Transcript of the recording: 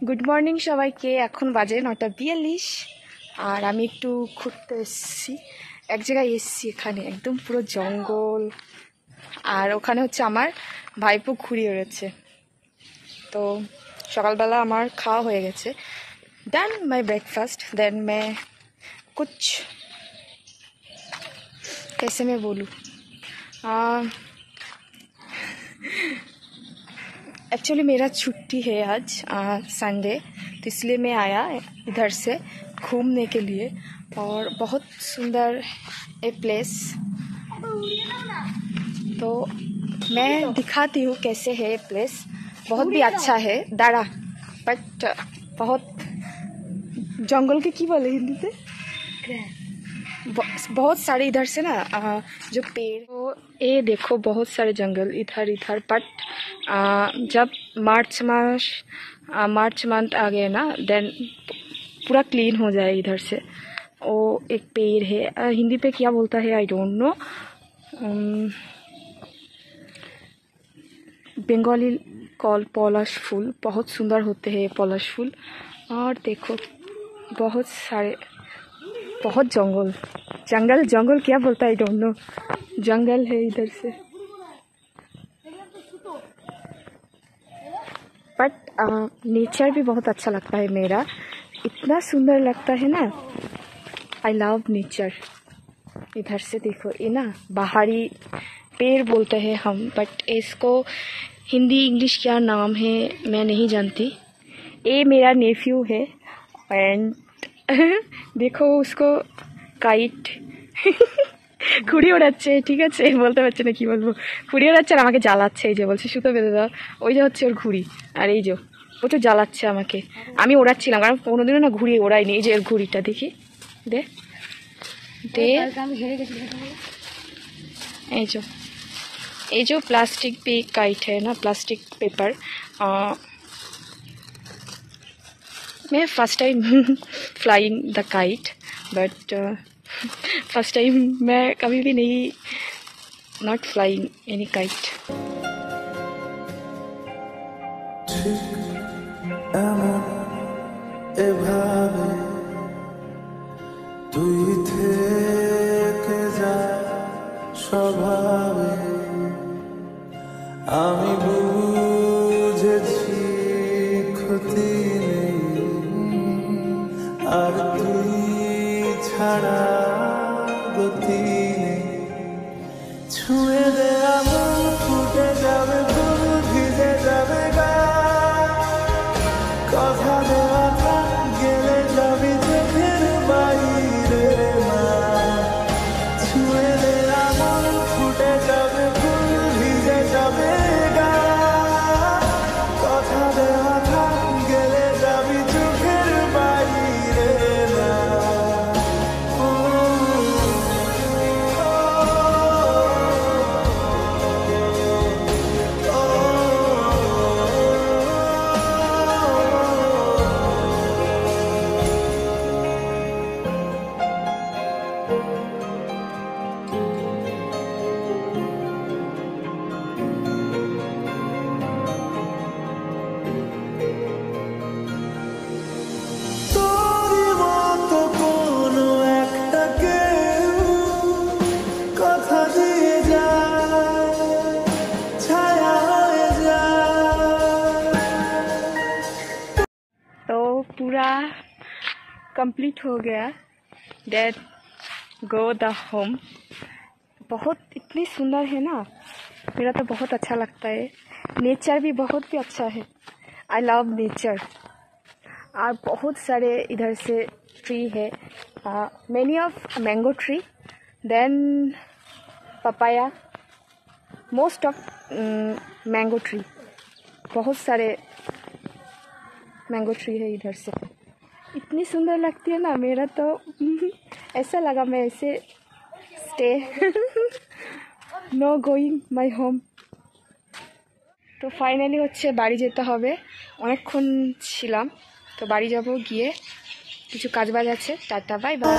Good morning সবাইকে। এখন বাজে 9:42 আর আমি একটু ঘুরতে এসেছি। এক জায়গায় এসেছি, এখানে একদম পুরো জঙ্গল, আর ওখানে হচ্ছে আমার ভাইপো ঘুরিয়ে রয়েছে। তো সকালবেলা আমার খাওয়া হয়ে গেছে, ডান মাই ব্রেকফাস্ট। देन मैं कुछ कैसे मैं बोलूँ, एक्चुअली मेरा छुट्टी है आज संडे, तो इसलिए मैं आया इधर से घूमने के लिए। और बहुत सुंदर ए प्लेस, तो मैं दिखाती हूँ कैसे है ये प्लेस। बहुत भी अच्छा है दाड़ा, बट बहुत जंगल के की बोले हिंदी से, बहुत सारे इधर से ना जो पेड़, तो ये देखो बहुत सारे जंगल इधर इधर। बट जब मार्च मंथ आ गए ना, देन पूरा क्लीन हो जाए इधर से। वो एक पेड़ है, हिंदी पे क्या बोलता है I don't know, Bengali call palash फूल। बहुत सुंदर होते हैं पलाश फूल। और देखो बहुत सारे, बहुत जंगल जंगल जंगल क्या बोलता है आई डोंट नो, जंगल है इधर से। बट नेचर भी बहुत अच्छा लगता है मेरा, इतना सुंदर लगता है ना। I love nature. इधर से देखो, ये ना बाहरी पेड़ बोलते हैं हम, बट इसको हिंदी इंग्लिश क्या नाम है मैं नहीं जानती। ये मेरा नेफ्यू है एंड देखो उसको কাইট ঘুড়ি ওড়াচ্ছে, ঠিক আছে বলতে পারছে না কি বলবো, ঘুড়ি ওড়াচ্ছে আর আমাকে জ্বালাচ্ছে। এই যে বলছে সুতো বেঁধে দাও, ওই যে হচ্ছে ওর ঘুড়ি, আর এই যে প্রচুর জ্বালাচ্ছে আমাকে। আমি ওড়াচ্ছিলাম কারণ কোনোদিনও না ঘুড়ি ওড়াইনি। এই যে ওর ঘুড়িটা দেখি দে দে, এই যে प्लास्टिक पे काइट है ना, प्लास्टिक पेपर। मैं first time flying the kite, but first time मैं कभी भी नहीं नॉट फ्लाइंग एनी काइट। আমি বুঝেছি ক্ষতি নেই, আর তুই ছাড়া গতি নেই। ছুঁয়ে দে আমন, ফুটে যাবে ফুল, ভিজে যাবে গা, কথা দেওয়া থাক, গেলে যাবি চোখের বাইরে না। ছুঁয়ে দে আমন, ফুটে যাবে ফুল, ভিজে যাবে গা, কথা দেওয়া থাক, গেলে যাবি চোখের বাইরে না। तो पूरा कंप्लीट हो गया, डेट गो द होम। बहुत इतनी सुंदर है ना, मेरा तो बहुत अच्छा लगता है। नेचर भी बहुत भी अच्छा है, आई लव नेचर। और बहुत सारे इधर से ट्री है, many of mango tree, then papaya, most of mango tree. बहुत सारे मैंगो ट्री है इधर से, इतनी सुंदर लगती है ना। मेरा तो ऐसा लगा मैं ऐसे stay no going my home. তো ফাইনালি হচ্ছে বাড়ি যেতে হবে, অনেকক্ষণ ছিলাম, তো বাড়ি যাব, গিয়ে কিছু কাজ বাজ আছে। Tata bye bye.